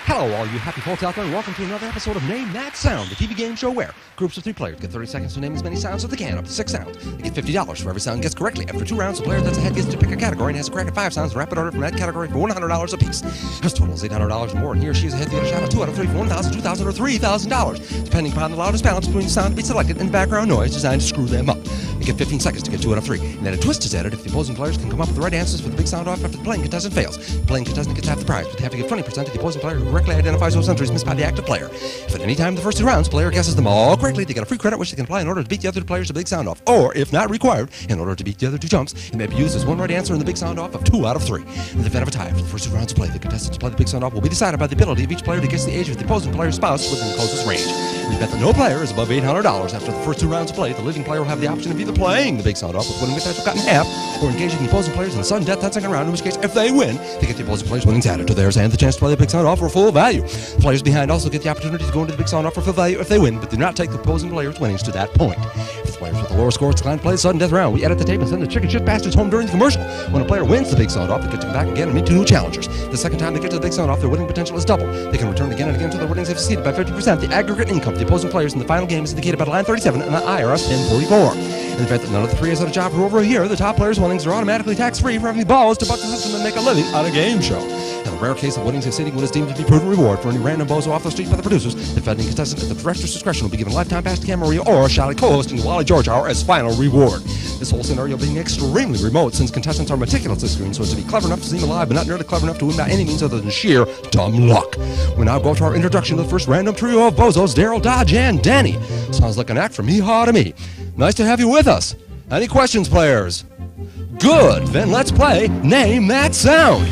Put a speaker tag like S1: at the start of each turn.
S1: Hello, all you happy folks out there, and welcome to another episode of Name That Sound, the TV game show where groups of 3 players get 30 seconds to name as many sounds as they can, up to 6 sounds. They get $50 for every sound guessed correctly. After 2 rounds, the player that's ahead gets to pick a category and has a crack at 5 sounds in rapid order from that category for $100 apiece. His total is $800 or more, and he or she is ahead to get a shot at 2 out of 3 for $1,000, $2,000, or $3,000, depending upon the loudest balance between the sound to be selected and the background noise designed to screw them up. They get 15 seconds to get 2 out of 3, and then a twist is added if the opposing players can come up with the right answers for the big sound off after the playing contestant fails. The playing contestant gets half the prize, but they have to give 20% to the opposing player who correctly identifies those entries missed by the active player. If at any time in the first 2 rounds the player guesses them all correctly, they get a free credit which they can apply in order to beat the other 2 players to the big sound off. Or, if not required, in order to beat the other 2 jumps, it may be used as one right answer in the big sound off of 2 out of 3. In the event of a tie for the first 2 rounds of play, the contestant to play the big sound off will be decided by the ability of each player to guess the age of the opposing player's spouse within the closest range. In the event that no player is above $800 after the first 2 rounds of play, the leading player will have the option of either playing the big sound off with winning potential cut in half, or engaging the opposing players in the sudden death 10-second round, in which case, if they win, they get the opposing players' winnings added to theirs and the chance to play the big sound off for full value. The players behind also get the opportunity to go into the big sound off for full value if they win, but do not take the opposing players' winnings to that point. If the players with the lower scores decline to play the sudden death round, we edit the tape and send the chicken shit bastards home during the commercial. When a player wins the big sound off, they get to come back again and meet 2 new challengers. The second time they get to the big sound off, their winning potential is double. They can return again and again until their winnings have exceeded by 50%. The aggregate income of the opposing players in the final game is indicated by line 37 and the IRS 1044. In the event that none of the 3 has had a job for over a year, the top player's winnings are automatically tax-free for having the balls to buck the system and make a living on a game show. In a rare case of winnings exceeding what is deemed to be prudent reward for any random bozo off the street by the producers, the defending contestant at the director's discretion will be given a lifetime pass to Camarillo or a shot at co-hosting Wally George Hour as final reward. This whole scenario being extremely remote since contestants are meticulously screened so as to be clever enough to seem alive but not nearly clever enough to win by any means other than sheer dumb luck. We now go to our introduction to the first random trio of bozos, Daryl, Dodge, and Danny. Sounds like an act from hee-haw to me. Nice to have you with us. Any questions, players? Good, then let's play Name That Sound.